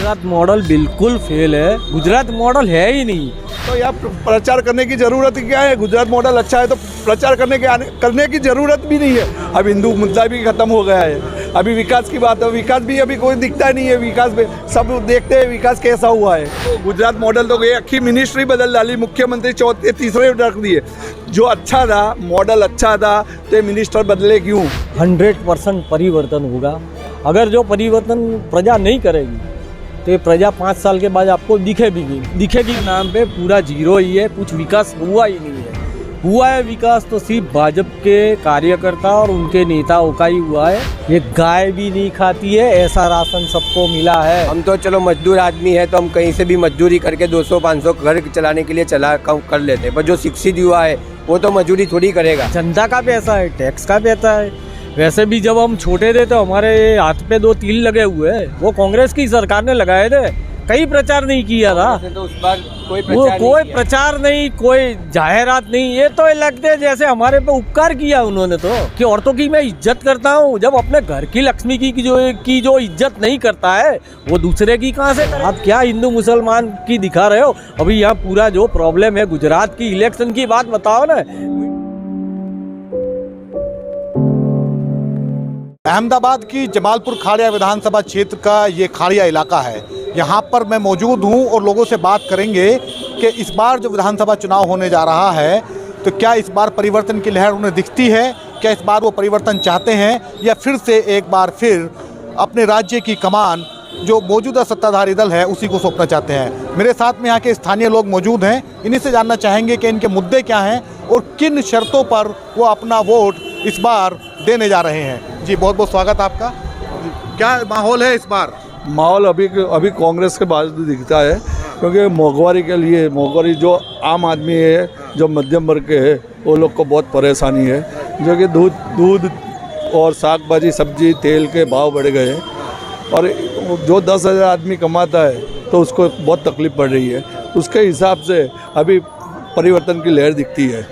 Gujarat model बिल्कुल fail है। Gujarat model है ही नहीं। तो यहाँ प्रचार करने की ज़रूरत क्या है? गुजरात मॉडल अच्छा है तो प्रचार करने की ज़रूरत भी नहीं है। अब हिंदू मुद्दा भी ख़त्म हो गया है। अभी विकास की बात है, विकास भी अभी कोई दिखता नहीं है। विकास में सब देखते हैं विकास कैसा हुआ है। तो गुजरात मॉडल तो गई, अखी मिनिस्ट्री बदल डाली, मुख्यमंत्री चौथे तीसरे रख दिए। जो अच्छा था, मॉडल अच्छा था, तो मिनिस्टर बदले क्यों? 100% परिवर्तन होगा। अगर जो परिवर्तन प्रजा नहीं करेगी तो ये प्रजा 5 साल के बाद आपको दिखेगी नाम पे पूरा जीरो ही है। कुछ विकास हुआ ही नहीं है। हुआ है विकास तो सिर्फ भाजपा के कार्यकर्ता और उनके नेताओं का ही हुआ है। ये गाय भी नहीं खाती है, ऐसा राशन सबको मिला है। हम तो चलो मजदूर आदमी है तो हम कहीं से भी मजदूरी करके 200-500 घर चलाने के लिए कर लेते हैं, पर जो शिक्षित युवा है वो तो मजदूरी थोड़ी करेगा। जनता का पैसा है, टैक्स का पैसा है। वैसे भी जब हम छोटे थे तो हमारे हाथ पे 2 तिल लगे हुए हैं, वो कांग्रेस की सरकार ने लगाए थे। कहीं प्रचार नहीं किया था। तो उस बार कोई प्रचार नहीं, कोई जाहिरात नहीं। ये तो लगते है जैसे हमारे पे उपकार किया उन्होंने, तो कि औरतों की मैं इज्जत करता हूँ। जब अपने घर की लक्ष्मी की जो इज्जत नहीं करता है वो दूसरे की कहाँ से? आप क्या हिंदू मुसलमान की दिखा रहे हो? अभी यहाँ पूरा जो प्रॉब्लम है गुजरात की इलेक्शन की बात बताओ ना। अहमदाबाद की जमालपुर खाड़िया विधानसभा क्षेत्र का ये खाड़िया इलाका है। यहाँ पर मैं मौजूद हूँ और लोगों से बात करेंगे कि इस बार जो विधानसभा चुनाव होने जा रहा है तो क्या इस बार परिवर्तन की लहर उन्हें दिखती है? क्या इस बार वो परिवर्तन चाहते हैं या फिर से एक बार फिर अपने राज्य की कमान जो मौजूदा सत्ताधारी दल है उसी को सौंपना चाहते हैं? मेरे साथ में यहाँ के स्थानीय लोग मौजूद हैं। इन्हीं से जानना चाहेंगे कि इनके मुद्दे क्या हैं और किन शर्तों पर वो अपना वोट इस बार देने जा रहे हैं। जी बहुत बहुत स्वागत आपका। क्या माहौल है इस बार? माहौल अभी कांग्रेस के बाद दिखता है, क्योंकि मोहगारी जो आम आदमी है, जो मध्यम वर्ग के है, वो लोग को बहुत परेशानी है। जो कि दूध और साग भाजी सब्जी तेल के भाव बढ़ गए हैं और जो 10,000 आदमी कमाता है तो उसको बहुत तकलीफ पड़ रही है। उसके हिसाब से अभी परिवर्तन की लहर दिखती है।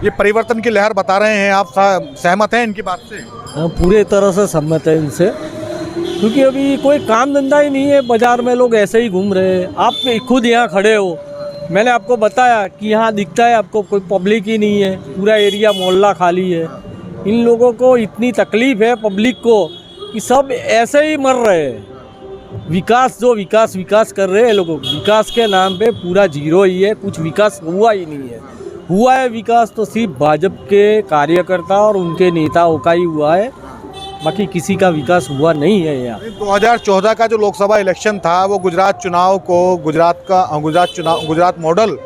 ये परिवर्तन की लहर बता रहे हैं, आप सहमत हैं इनकी बात से? हाँ, पूरे तरह से सहमत है इनसे, क्योंकि अभी कोई काम धंधा ही नहीं है। बाजार में लोग ऐसे ही घूम रहे हैं। आप खुद यहाँ खड़े हो, मैंने आपको बताया कि यहाँ दिखता है आपको कोई पब्लिक ही नहीं है। पूरा एरिया मोहल्ला खाली है। इन लोगों को इतनी तकलीफ है पब्लिक को कि सब ऐसे ही मर रहे हैं। विकास कर रहे हैं लोगों, विकास के नाम पे पूरा जीरो ही है। कुछ विकास हुआ ही नहीं है। हुआ है विकास तो सिर्फ भाजपा के कार्यकर्ता और उनके नेताओं का ही हुआ है, बाकी किसी का विकास हुआ नहीं है। यहाँ 2014 का जो लोकसभा इलेक्शन था वो गुजरात चुनाव को गुजरात मॉडल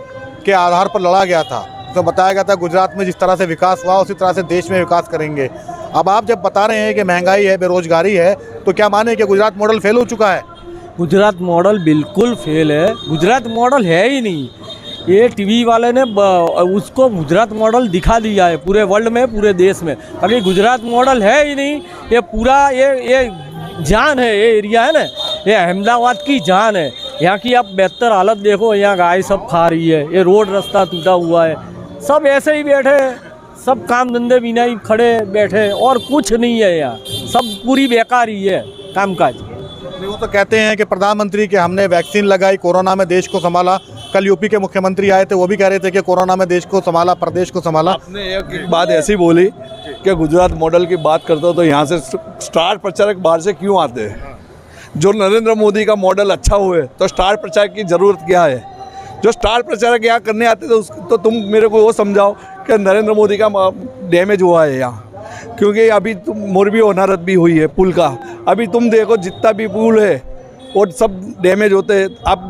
के आधार पर लड़ा गया था। तो बताया गया था गुजरात में जिस तरह से विकास हुआ उसी तरह से देश में विकास करेंगे। अब आप जब बता रहे हैं कि महंगाई है, बेरोजगारी है, तो क्या माने कि गुजरात मॉडल फेल हो चुका है? गुजरात मॉडल बिल्कुल फेल है। गुजरात मॉडल है ही नहीं। ये टीवी वाले ने उसको गुजरात मॉडल दिखा दिया है पूरे वर्ल्ड में, पूरे देश में। अभी गुजरात मॉडल है ही नहीं। ये पूरा ये जान है, ये एरिया है ना, ये अहमदाबाद की जान है। यहाँ की आप बेहतर हालत देखो, यहाँ गाय सब खा रही है, ये रोड रास्ता टूटा हुआ है, सब ऐसे ही बैठे, सब काम धंधे बिना ही खड़े बैठे, और कुछ नहीं है यहाँ। सब पूरी बेकार ही है कामकाज। वो तो कहते हैं कि प्रधानमंत्री के हमने वैक्सीन लगाई, कोरोना में देश को संभाला। कल यूपी के मुख्यमंत्री आए थे, वो भी कह रहे थे कि कोरोना में देश को संभाला, प्रदेश को संभाला। आपने एक बात ऐसी बोली कि गुजरात मॉडल की बात करते हो तो यहाँ से स्टार प्रचारक बाहर से क्यों आते हैं? जो नरेंद्र मोदी का मॉडल अच्छा हुए तो स्टार प्रचारक की ज़रूरत क्या है? जो स्टार प्रचारक यहाँ करने आते तो तुम मेरे को वो समझाओ कि नरेंद्र मोदी का डैमेज हुआ है यहाँ, क्योंकि अभी मोरबी होनारत भी हुई है पुल का। अभी तुम देखो जितना भी पुल है वो सब डैमेज होते हैं। अब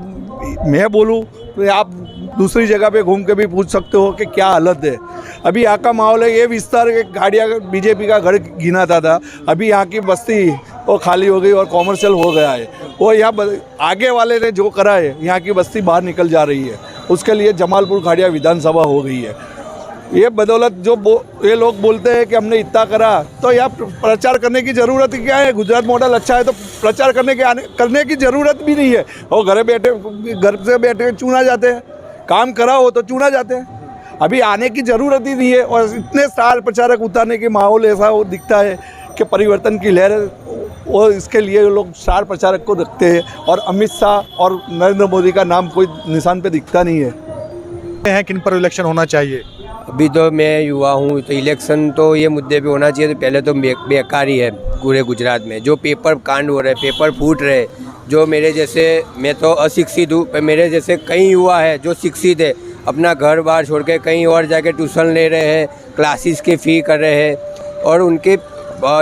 मैं बोलूँ तो आप दूसरी जगह पे घूम के भी पूछ सकते हो कि क्या हालत है। अभी यहाँ का माहौल है, ये विस्तार गाड़ियाँ बीजेपी का घर गिनाता था, अभी यहाँ की बस्ती वो खाली हो गई और कॉमर्शियल हो गया है। वो यहाँ आगे वाले ने जो करा है, यहाँ की बस्ती बाहर निकल जा रही है। उसके लिए जमालपुर खाड़िया विधानसभा हो गई है। ये बदौलत जो ये लोग बोलते हैं कि हमने इतना करा, तो यहाँ प्रचार करने की ज़रूरत क्या है? गुजरात मॉडल अच्छा है तो प्रचार करने की ज़रूरत भी नहीं है। और घर से बैठे चुना जाते हैं, काम करा हो तो चुना जाते हैं। अभी आने की ज़रूरत ही नहीं है। और इतने स्टार प्रचारक उतारने के माहौल ऐसा दिखता है कि परिवर्तन की लहर वो इसके लिए लोग स्टार प्रचारक को रखते हैं और अमित शाह और नरेंद्र मोदी का नाम कोई निशान पे दिखता नहीं है। किन पर इलेक्शन होना चाहिए? अभी तो मैं युवा हूँ, तो इलेक्शन तो ये मुद्दे पे होना चाहिए। तो पहले तो बेकार ही है पूरे गुजरात में जो पेपर कांड हो रहे, पेपर फूट रहे, जो मेरे जैसे, मैं तो अशिक्षित हूँ, पर मेरे जैसे कई युवा है जो शिक्षित है, अपना घर बार छोड़ के कहीं और जाके ट्यूशन ले रहे हैं, क्लासेस की फ़ी कर रहे हैं, और उनके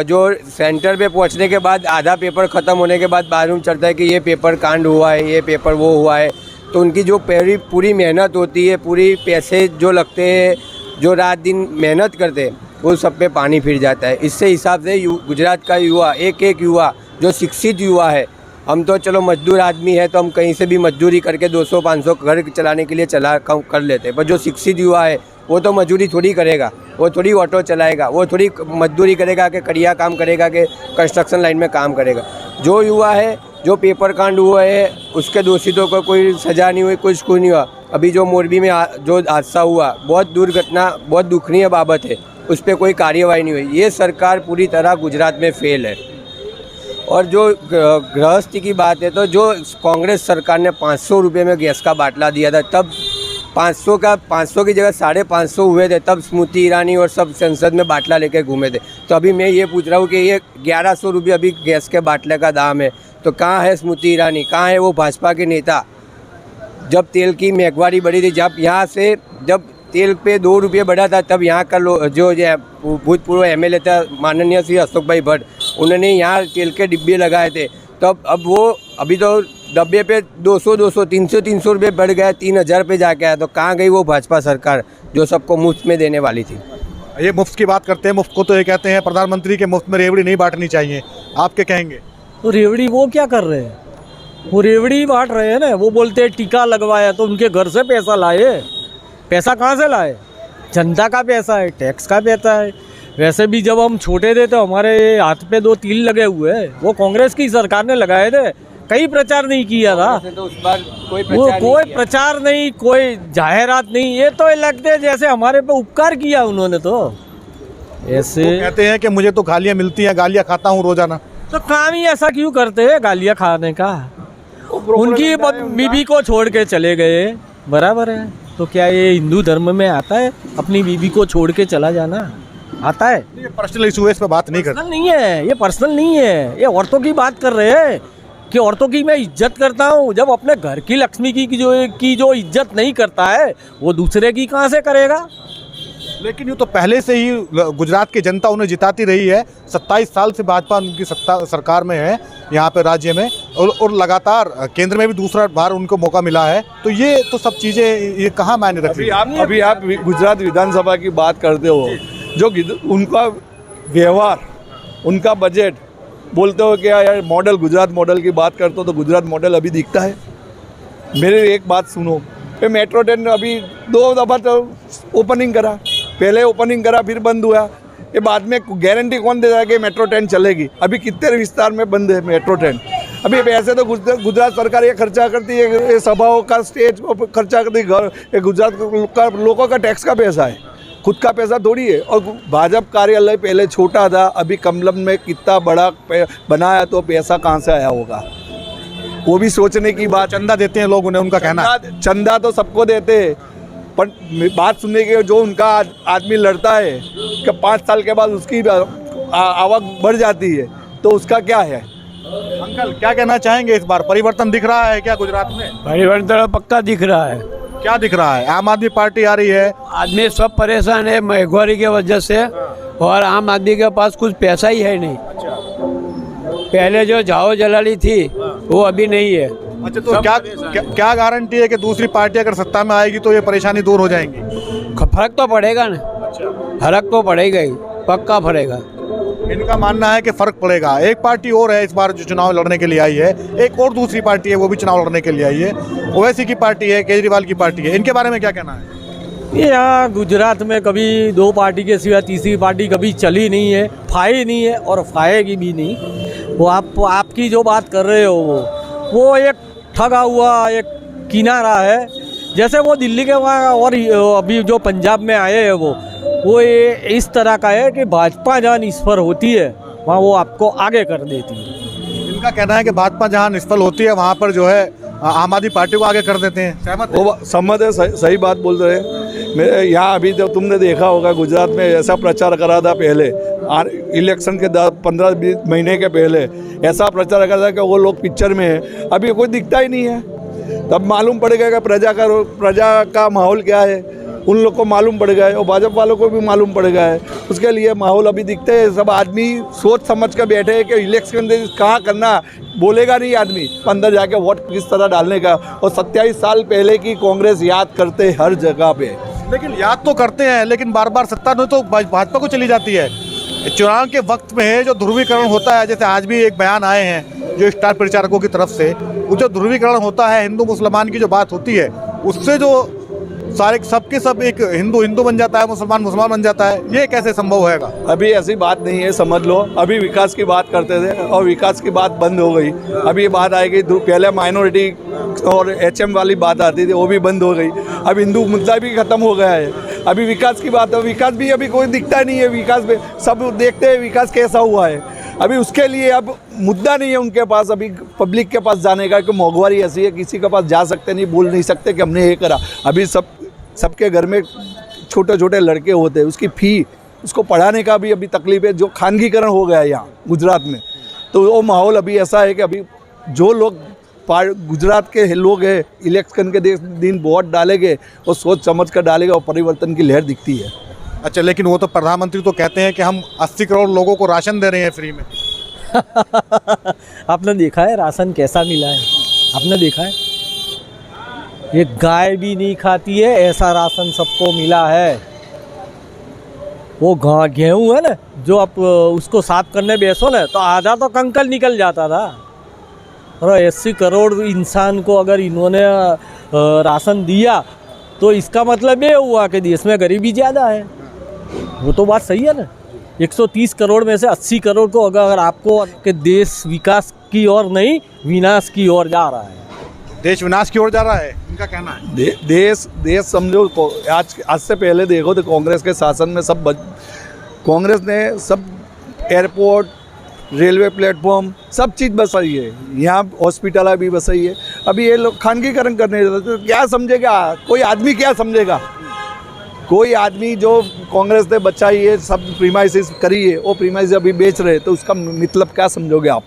जो सेंटर पे पहुंचने के बाद आधा पेपर ख़त्म होने के बाद मालूम चलता है कि ये पेपर कांड हुआ है, ये पेपर वो हुआ है। तो उनकी जो पूरी मेहनत होती है, पूरी पैसे जो लगते हैं, जो रात दिन मेहनत करते हैं, वो सब पे पानी फिर जाता है। इससे हिसाब से गुजरात का युवा, एक युवा जो शिक्षित युवा है, हम तो चलो मजदूर आदमी है तो हम कहीं से भी मजदूरी करके 200-500 घर चलाने के लिए कर लेते हैं, पर जो शिक्षित युवा है वो तो मजदूरी थोड़ी करेगा, वो थोड़ी ऑटो चलाएगा, वो थोड़ी मजदूरी करेगा कि कड़िया काम करेगा कि कंस्ट्रक्शन लाइन में काम करेगा। जो युवा है, जो पेपर कांड हुआ है, उसके दोषितों को कोई सज़ा नहीं हुई, कुछ नहीं हुआ। अभी जो मोरबी में जो हादसा हुआ, बहुत दुर्घटना, बहुत दुखनीय बाबत है, उस पर कोई कार्यवाही नहीं हुई। ये सरकार पूरी तरह गुजरात में फेल है। और जो गृहस्थी की बात है, तो जो कांग्रेस सरकार ने 500 रुपये में गैस का बाटला दिया था, तब 500 की जगह 550 हुए थे, तब स्मृति ईरानी और सब संसद में बाटला लेके घूमे थे। तो अभी मैं ये पूछ रहा हूँ कि ये 1100 रुपये अभी गैस के बाटले का दाम है, तो कहाँ है स्मृति ईरानी, कहाँ है वो भाजपा के नेता? जब तेल की महंगाई बढ़ी थी, जब तेल पे 2 रुपये बढ़ा था, तब यहाँ का जो भूतपूर्व MLA था माननीय श्री अशोक भाई भट्ट, उन्होंने यहाँ तेल के डिब्बे लगाए थे। तब अब वो अभी तो डब्बे पे 200, 300 रुपये बढ़ गया, 3000 पे जाके आया। तो कहाँ गई वो भाजपा सरकार जो सबको मुफ्त में देने वाली थी? ये मुफ्त की बात करते हैं, मुफ्त को तो ये कहते हैं प्रधानमंत्री के मुफ्त में रेवड़ी नहीं बांटनी चाहिए, आप क्या कहेंगे? तो रेवड़ी वो क्या कर रहे हैं? वो रेवड़ी बांट रहे हैं ना। वो बोलते हैं टीका लगवाया, तो उनके घर से पैसा लाए। पैसा कहाँ से लाए? जनता का पैसा है, टैक्स का पैसा है। वैसे भी जब हम छोटे थे तो हमारे हाथ पे 2 तिल लगे हुए हैं, वो कांग्रेस की सरकार ने लगाए थे। कहीं प्रचार नहीं किया था, तो उस बार कोई प्रचार नहीं, कोई जाहिरात नहीं। ये तो लगते हैं जैसे हमारे पे उपकार किया उन्होंने। तो ऐसे कहते हैं कि मुझे तो गालियाँ मिलती हैं, गालियाँ खाता हूँ रोजाना। तो काम ही ऐसा क्यों करते हैं गालियाँ खाने का? उनकी बीबी को छोड़ के चले गए, बराबर है। तो क्या ये हिंदू धर्म में आता है अपनी बीबी को छोड़ के चला जाना? आता है? ये पर्सनल इशू है, इस पर बात नहीं करते। पर्सनल नहीं है, ये पर्सनल नहीं है। ये औरतों की बात कर रहे हैं कि औरतों की मैं इज्जत करता हूँ। जब अपने घर की लक्ष्मी की जो इज्जत नहीं करता है, वो दूसरे की कहाँ से करेगा? लेकिन ये तो पहले से ही गुजरात की जनता उन्हें जिताती रही है। 27 साल से भाजपा उनकी सरकार में है यहाँ पे राज्य में, और लगातार केंद्र में भी दूसरा बार उनको मौका मिला है। तो ये तो सब चीज़ें ये कहाँ मायने रखती है? अभी आप गुजरात विधानसभा की बात करते हो, जो उनका व्यवहार, उनका बजट, बोलते हो क्या यार मॉडल, गुजरात मॉडल की बात करते हो, तो गुजरात मॉडल अभी दिखता है? मेरी एक बात सुनो, ये मेट्रो ट्रेन अभी 2 दफ़ा तो ओपनिंग करा, पहले ओपनिंग करा फिर बंद हुआ। ये बाद में गारंटी कौन देता है कि मेट्रो ट्रेन चलेगी? अभी कितने विस्तार में बंद है मेट्रो ट्रेन। अभी ऐसे तो गुजरात सरकार ये खर्चा करती है, ये सभाओं का स्टेज खर्चा करती है, घर ये गुजरात का लोगों का टैक्स का पैसा है, खुद का पैसा थोड़ी है। और भाजपा कार्यालय पहले छोटा था, अभी कमलम में कितना बड़ा बनाया, तो पैसा कहाँ से आया होगा? वो भी सोचने की बात। चंदा देते हैं लोग उन्हें, उनका कहना है। चंदा तो सबको देते हैं, पर बात सुनने के जो उनका आदमी लड़ता है कि 5 साल के बाद उसकी आवक बढ़ जाती है, तो उसका क्या है? अंकल क्या कहना चाहेंगे? इस बार परिवर्तन दिख रहा है क्या गुजरात में? परिवर्तन पक्का दिख रहा है। क्या दिख रहा है? आम आदमी पार्टी आ रही है, आदमी सब परेशान है महंगाई की वजह से, और आम आदमी के पास कुछ पैसा ही है नहीं। पहले जो जाओ जलाली थी वो अभी नहीं है। अच्छा, तो क्या गारंटी है कि दूसरी पार्टी अगर सत्ता में आएगी तो ये परेशानी दूर हो जाएंगी? फर्क तो पड़ेगा ना, फर्क तो पड़ेगा ही, पक्का पड़ेगा। इनका मानना है कि फर्क पड़ेगा। एक पार्टी और है इस बार जो चुनाव लड़ने के लिए आई है, एक और दूसरी पार्टी है वो भी चुनाव लड़ने के लिए आई है, ओवैसी की पार्टी है, केजरीवाल की पार्टी है। इनके बारे में क्या कहना है? ये यहाँ गुजरात में कभी 2 पार्टी के सिवा तीसरी पार्टी कभी चली नहीं है, फाई नहीं है और फाएगी भी नहीं। वो आपकी जो बात कर रहे हो वो एक ठगा हुआ एक किनारा है। जैसे वो दिल्ली के वहाँ और अभी जो पंजाब में आए हैं वो ये इस तरह का है कि भाजपा जहाँ इस पर होती है वहाँ वो आपको आगे कर देती है। इनका कहना है कि भाजपा जहाँ निष्फल होती है वहाँ पर जो है आम आदमी पार्टी को आगे कर देते हैं। सहमत हैं? वो सहमत है, सही बात बोल रहे हैं। मेरे यहाँ अभी जब तुमने देखा होगा गुजरात में ऐसा प्रचार करा था पहले, इलेक्शन के 15-20 महीने के पहले ऐसा प्रचार करा था कि वो लोग पिक्चर में है, अभी कोई दिखता ही नहीं है। तब मालूम पड़ेगा कि प्रजा का माहौल क्या है, उन लोग को मालूम पड़ गया है और भाजपा वालों को भी मालूम पड़ गया है। उसके लिए माहौल अभी दिखते हैं, सब आदमी सोच समझ कर बैठे हैं कि इलेक्शन कहाँ करना, बोलेगा नहीं आदमी अंदर जाके वोट किस तरह डालने का। और 27 साल पहले की कांग्रेस याद करते हर जगह पे, लेकिन याद तो करते हैं, लेकिन बार बार सत्ता में तो भाजपा को चली जाती है। चुनाव के वक्त में जो ध्रुवीकरण होता है, जैसे आज भी एक बयान आए हैं जो स्टार प्रचारकों की तरफ से, वो जो ध्रुवीकरण होता है, हिंदू मुसलमान की जो बात होती है, उससे जो सारे सबके सब एक हिंदू बन जाता है, मुसलमान बन जाता है, ये कैसे संभव होगा? अभी ऐसी बात नहीं है, समझ लो। अभी विकास की बात करते थे और विकास की बात बंद हो गई। अभी ये बात आएगी, पहले माइनॉरिटी और HM वाली बात आती थी, वो भी बंद हो गई। अब हिंदू मुद्दा भी खत्म हो गया है। अभी विकास की बात है, विकास भी अभी कोई दिखता नहीं है। विकास में सब देखते हैं विकास कैसा हुआ है, अभी उसके लिए अब मुद्दा नहीं है उनके पास, अभी पब्लिक के पास जाने का। कि मोहवारी ऐसी है, किसी के पास जा सकते नहीं, बोल नहीं सकते कि हमने ये करा। अभी सबके घर में छोटे छोटे लड़के होते हैं, उसकी फ़ी, उसको पढ़ाने का भी अभी तकलीफ है। जो खानगीकरण हो गया है यहाँ गुजरात में, तो वो माहौल अभी ऐसा है कि अभी जो लोग गुजरात के लोग हैं, इलेक्शन के दिन वोट डालेंगे और सोच समझ कर डालेंगे और परिवर्तन की लहर दिखती है। अच्छा, लेकिन वो तो प्रधानमंत्री तो कहते हैं कि हम 80 करोड़ लोगों को राशन दे रहे हैं फ्री में। आपने देखा है राशन कैसा मिला है? आपने देखा है? ये गाय भी नहीं खाती है ऐसा राशन सबको मिला है। वो गेहूँ है ना, जो आप उसको साफ करने बैसो ना तो आधा तो कंकल निकल जाता था। और 80 करोड़ इंसान को अगर इन्होंने राशन दिया तो इसका मतलब ये हुआ कि देश में गरीबी ज़्यादा है। वो तो बात सही है ना। 130 करोड़ में से 80 करोड़ को अगर आपको कि देश विकास की ओर नहीं विनाश की ओर जा रहा है, देश विनाश की ओर जा रहा है, इनका कहना है। देश समझो, आज से पहले देखो तो कांग्रेस के शासन में कांग्रेस ने सब एयरपोर्ट, रेलवे प्लेटफॉर्म, सब चीज़ बसाई है। यहाँ हॉस्पिटल भी बसाई है। अभी ये लोग खानगीकरण करने तो क्या समझेगा कोई आदमी, क्या समझेगा कोई आदमी? जो कांग्रेस ने बचाई है, सब प्रीमाइसेस करी है, वो प्रीमाइसेस अभी बेच रहे हैं, तो उसका मतलब क्या समझोगे आप?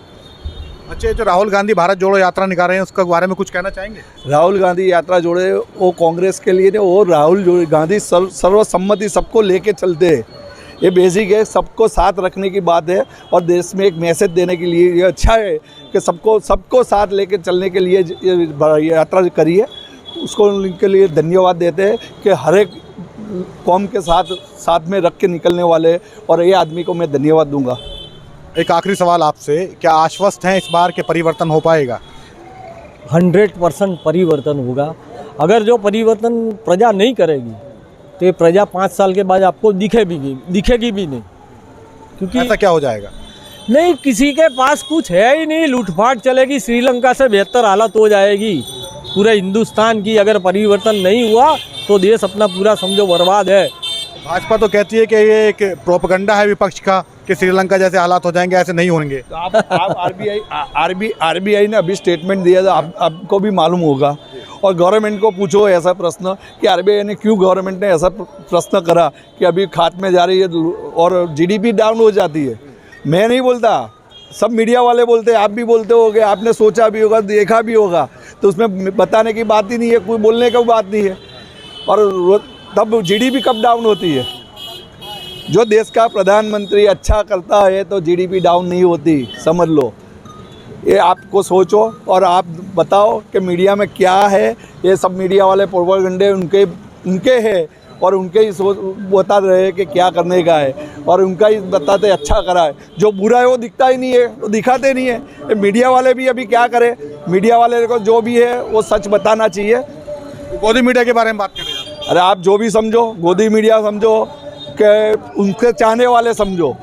अच्छा, जो राहुल गांधी भारत जोड़ो यात्रा निकाल रहे हैं, उसके बारे में कुछ कहना चाहेंगे? राहुल गांधी यात्रा जोड़े, वो कांग्रेस के लिए नहीं, वो राहुल गांधी सर्वसम्मति सबको लेके चलते हैं। ये बेसिक है, सबको साथ रखने की बात है और देश में एक मैसेज देने के लिए ये अच्छा है कि सबको साथ लेके चलने के लिए यात्रा करी है। उसको उनके लिए धन्यवाद देते हैं कि हर एक कौम के साथ में रख के निकलने वाले, और ये आदमी को मैं धन्यवाद दूंगा। एक आखिरी सवाल आपसे, क्या आश्वस्त हैं इस बार के परिवर्तन हो पाएगा? 100% परिवर्तन होगा। अगर जो परिवर्तन प्रजा नहीं करेगी तो ये प्रजा 5 साल के बाद आपको दिखेगी भी नहीं। क्योंकि ऐसा क्या हो जाएगा? नहीं, किसी के पास कुछ है ही नहीं, लूटपाट चलेगी, श्रीलंका से बेहतर हालत हो जाएगी पूरे हिंदुस्तान की। अगर परिवर्तन नहीं हुआ तो देश अपना पूरा समझो बर्बाद है। भाजपा तो कहती है कि ये एक प्रोपेगेंडा है विपक्ष का कि श्रीलंका जैसे हालात हो जाएंगे, ऐसे नहीं होंगे। तो आप आरबीआई ने अभी स्टेटमेंट दिया था, आपको भी मालूम होगा। और गवर्नमेंट को पूछो ऐसा प्रश्न कि आरबीआई ने क्यों, गवर्नमेंट ने ऐसा प्रश्न करा कि अभी खात में जा रही है और जीडीपी डाउन हो जाती है। मैं नहीं बोलता, सब मीडिया वाले बोलते हैं, आप भी बोलते होगे, आपने सोचा भी होगा, देखा भी होगा, तो उसमें बताने की बात ही नहीं है, कोई बोलने की बात नहीं है। और तब जीडीपी कब डाउन होती है? जो देश का प्रधानमंत्री अच्छा करता है तो जीडीपी डाउन नहीं होती, समझ लो। ये आपको सोचो और आप बताओ कि मीडिया में क्या है। ये सब मीडिया वाले प्रोपेगेंडे उनके हैं और उनके ही बता रहे हैं कि क्या करने का है, और उनका ही बताते अच्छा करा है। जो बुरा है वो दिखता ही नहीं है, वो दिखाते नहीं है। ये मीडिया वाले भी अभी क्या करें? मीडिया वाले को जो भी है वो सच बताना चाहिए। गोदी मीडिया के बारे में बात करें। अरे आप जो भी समझो, गोदी मीडिया समझो कि उनके चाहने वाले समझो।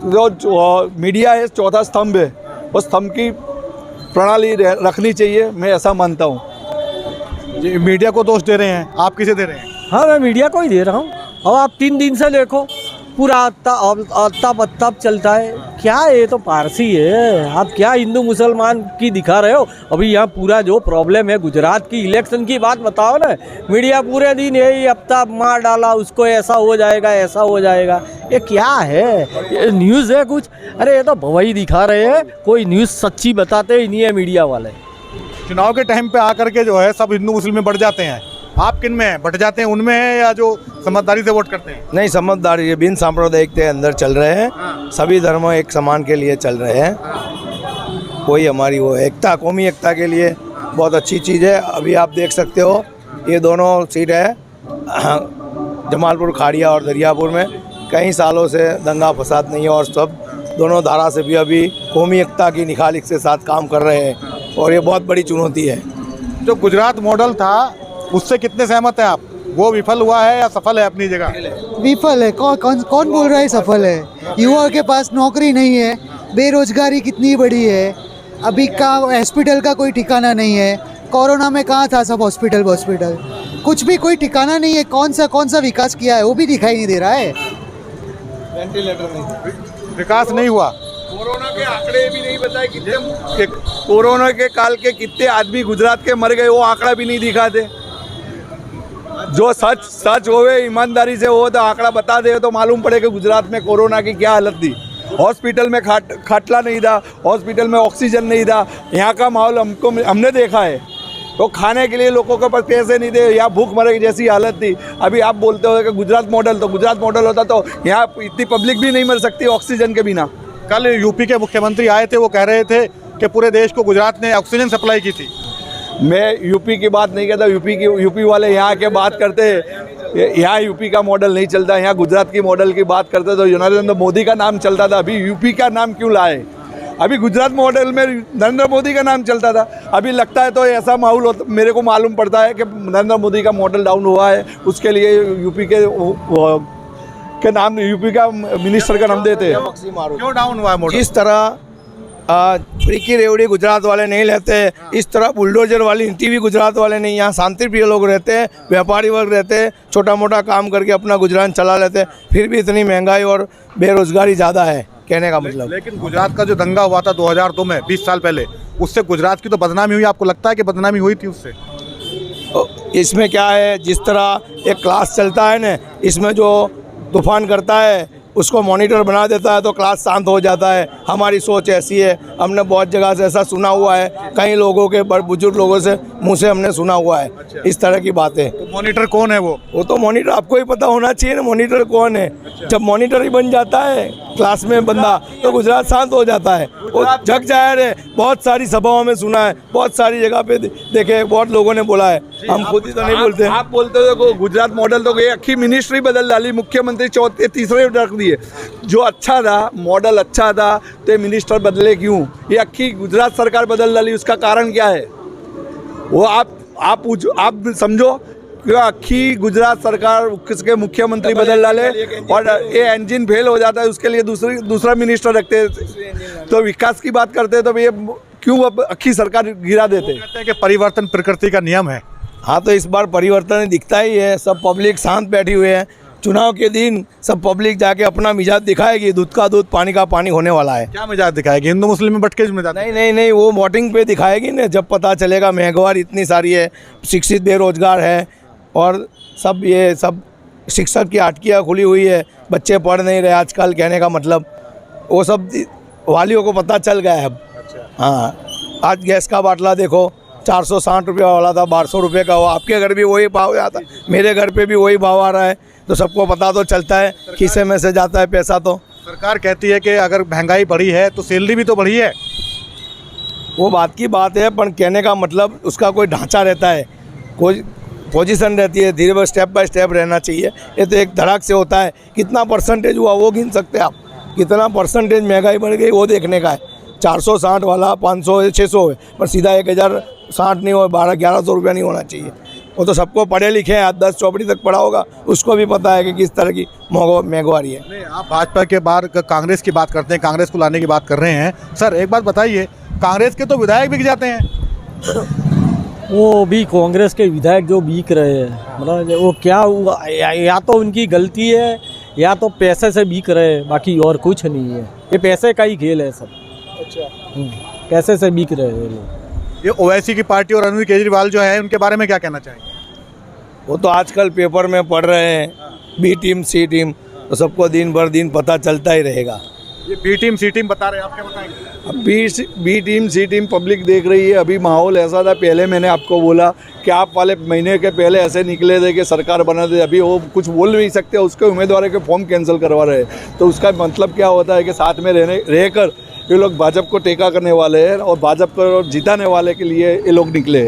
जो मीडिया है चौथा स्तंभ है, उस स्तंभ की प्रणाली रखनी चाहिए, मैं ऐसा मानता हूँ। मीडिया को दोष दे रहे हैं, आप किसे दे रहे हैं? हाँ, मैं मीडिया को ही दे रहा हूँ। और आप 3 दिन से देखो, पूरा अत्ताप अत्ताप चलता है। क्या ये तो पारसी है, आप क्या हिंदू मुसलमान की दिखा रहे हो। अभी यहाँ पूरा जो प्रॉब्लम है गुजरात की इलेक्शन की बात बताओ ना, मीडिया पूरे दिन यही अत्ताप मार डाला, उसको ऐसा हो जाएगा ऐसा हो जाएगा। ये क्या है, ये न्यूज़ है कुछ? अरे ये तो भवई दिखा रहे हैं, कोई न्यूज़ सच्ची बताते ही नहीं है मीडिया वाले। चुनाव के टाइम पे आकर के जो है सब हिंदू मुस्लिम में बढ़ जाते हैं, आप किन में हैं? बट जाते हैं उनमें हैं या जो समझदारी से वोट करते हैं? नहीं, समझदारी ये बिन सांप्रदायिक के अंदर चल रहे हैं। सभी धर्म एक समान के लिए चल रहे हैं। कोई हमारी वो एकता, कौमी एकता के लिए बहुत अच्छी चीज़ है। अभी आप देख सकते हो ये दोनों सीट है जमालपुर खाड़िया और दरियापुर में कई सालों से दंगा फसाद नहीं है और सब दोनों धारा से भी अभी कौमी एकता की निखालिक के साथ काम कर रहे हैं और ये बहुत बड़ी चुनौती है। जो गुजरात मॉडल था उससे कितने सहमत हैं आप? वो विफल हुआ है या सफल है अपनी जगह? विफल है। कौन बोल रहा है सफल है? युवा के पास नौकरी नहीं है, बेरोजगारी कितनी बड़ी है, अभी का हॉस्पिटल का कोई ठिकाना नहीं है। कोरोना में कहाँ था सब हॉस्पिटल, कुछ भी कोई ठिकाना नहीं है। कौन सा विकास किया है वो भी दिखाई नहीं दे रहा है। विकास नहीं हुआ। कोरोना के आंकड़े भी नहीं बताए कितने, कोरोना के काल के कितने आदमी गुजरात के मर गए, वो आंकड़ा भी नहीं दिखाते। जो सच होवे ईमानदारी से हो तो आंकड़ा बता दे तो मालूम पड़े कि गुजरात में कोरोना की क्या हालत थी। हॉस्पिटल में खाटला नहीं था, हॉस्पिटल में ऑक्सीजन नहीं था। यहाँ का माहौल हमने देखा है। तो खाने के लिए लोगों के पास पैसे नहीं थे, यहाँ भूख मरे जैसी हालत थी। अभी आप बोलते हो कि गुजरात मॉडल होता तो यहाँ इतनी पब्लिक भी नहीं मर सकती ऑक्सीजन के बिना। कल यूपी के मुख्यमंत्री आए थे, वो कह रहे थे कि पूरे देश को गुजरात ने ऑक्सीजन सप्लाई की थी। मैं यूपी की बात नहीं कहता, यूपी वाले यहाँ के बात करते हैं। यहाँ यूपी का मॉडल नहीं चलता, यहाँ गुजरात की मॉडल की बात करते तो नरेंद्र मोदी का नाम चलता था। अभी यूपी का नाम क्यों लाए? अभी गुजरात मॉडल में नरेंद्र मोदी का नाम चलता था। अभी लगता है तो ऐसा माहौल होता, मेरे को मालूम पड़ता है कि नरेंद्र मोदी का मॉडल डाउन हुआ है, उसके लिए यूपी के नाम, यूपी का मिनिस्टर का नाम देते हैं। क्यों डाउन हुआ है मॉडल? जिस तरह फ्री की रेवड़ी गुजरात वाले नहीं लेते, इस तरह बुलडोजर वाली नीति भी गुजरात वाले नहीं। यहाँ शांति प्रिय लोग रहते हैं, व्यापारी वर्ग रहते हैं, छोटा मोटा काम करके अपना गुजरान चला लेते हैं। फिर भी इतनी महंगाई और बेरोजगारी ज़्यादा है, कहने का मतलब। लेकिन गुजरात का जो दंगा हुआ था 2002 में, 20 साल पहले, उससे गुजरात की तो बदनामी हुई। आपको लगता है कि बदनामी हुई थी उससे? इसमें क्या है, जिस तरह एक क्लास चलता है ना, इसमें जो तूफान करता है उसको मॉनिटर बना देता है तो क्लास शांत हो जाता है। हमारी सोच ऐसी है, हमने बहुत जगह से ऐसा सुना हुआ है, कई लोगों के बड़े बुजुर्ग लोगों से मुंह से हमने सुना हुआ है इस तरह की बातें। तो मॉनिटर कौन है वो तो मॉनिटर आपको ही पता होना चाहिए ना, मॉनिटर कौन है। जब मॉनिटर ही बन जाता है क्लास में बंदा तो गुजरात शांत हो जाता है। वो जग जाहिर है, बहुत सारी सभाओं में सुना है, बहुत सारी जगह पे देखे, बहुत लोगों ने बोला है, हम खुद ही तो नहीं बोलते। आप बोलते हो गुजरात मॉडल तो अखी मिनिस्ट्री बदल डाली, मुख्यमंत्री चौथे तीसरे रख दिए। जो अच्छा था, मॉडल अच्छा था, तो मिनिस्टर बदले क्यों? ये अखी गुजरात सरकार बदल डाली, उसका कारण क्या है वो आप समझो। क्यों अखी गुजरात सरकार किसके मुख्यमंत्री बदल डाले और ये इंजन फेल हो जाता है, उसके लिए दूसरा मिनिस्टर रखते हैं। तो विकास की बात करते हैं तो ये क्यों अखी सरकार गिरा देते? कहते हैं कि परिवर्तन प्रकृति का नियम है। हाँ, तो इस बार परिवर्तन दिखता ही है। सब पब्लिक शांत बैठी हुई है। चुनाव के दिन सब पब्लिक जाके अपना मिजाज दिखाएगी। दूध का दूध, पानी का पानी होने वाला है। क्या मिजाज दिखाएगी? हिंदू मुस्लिम में बटके मिजाज? नहीं, वो वोटिंग पे दिखाएगी ना, जब पता चलेगा। महंगाई इतनी सारी है, शिक्षित बेरोजगार है और सब शिक्षक की आटकियाँ खुली हुई है, बच्चे पढ़ नहीं रहे आजकल, कहने का मतलब वो सब वालियों को पता चल गया है अब। हाँ, आज गैस का बाटला देखो, 460 रुपये वाला था, 1200 रुपये का हुआ। आपके घर भी वही भाव आता, मेरे घर पे भी वही भाव आ रहा है। तो सबको पता तो चलता है, खीसे में से जाता है पैसा। तो सरकार कहती है कि अगर महंगाई बढ़ी है तो सैलरी भी तो बढ़ी है। वो बात की बात है, पर कहने का मतलब उसका कोई ढांचा रहता है, कोई पोजीशन रहती है, धीरे स्टेप बाय स्टेप रहना चाहिए। ये तो एक धड़ाक से होता है। कितना परसेंटेज हुआ वो गिन सकते हैं आप? कितना परसेंटेज महंगाई बढ़ गई वो देखने का है। 460 वाला 500 600 है, पर सीधा 1060 नहीं हो, 1200-1100 रुपया नहीं होना चाहिए। वो तो सबको पढ़े लिखे हैं, 10 चौपड़ी तक पढ़ा होगा, उसको भी पता है कि किस तरह की महंगाई है। नहीं, आप भाजपा के बाद कांग्रेस की बात करते हैं, कांग्रेस को लाने की बात कर रहे हैं। सर एक बात बताइए, कांग्रेस के तो विधायक बिक जाते हैं। वो भी कांग्रेस के विधायक जो बिक रहे हैं, मतलब वो क्या हुआ, या तो उनकी गलती है या तो पैसे से बिक रहे हैं, बाकी और कुछ नहीं है। ये पैसे का ही खेल है सब। अच्छा, पैसे से बिक रहे हैं लोग। ये ओवैसी की पार्टी और अरविंद केजरीवाल जो है उनके बारे में क्या कहना चाहेंगे? वो तो आजकल पेपर में पढ़ रहे हैं, बी टीम सी टीम, तो सबको दिन भर दिन पता चलता ही रहेगा। ये बी टीम सी टीम बता रहे हैं, आप क्या बताएंगे? अब बी टीम सी टीम पब्लिक देख रही है। अभी माहौल ऐसा था, पहले मैंने आपको बोला कि आप वाले महीने के पहले ऐसे निकले थे कि सरकार बना दे, अभी वो कुछ बोल नहीं सकते, उसके उम्मीदवार के फॉर्म कैंसिल करवा रहे हैं। तो उसका मतलब क्या होता है कि साथ में रहकर ये लोग भाजपा को टेका करने वाले हैं और भाजपा को जिताने वाले के लिए ये लोग निकले।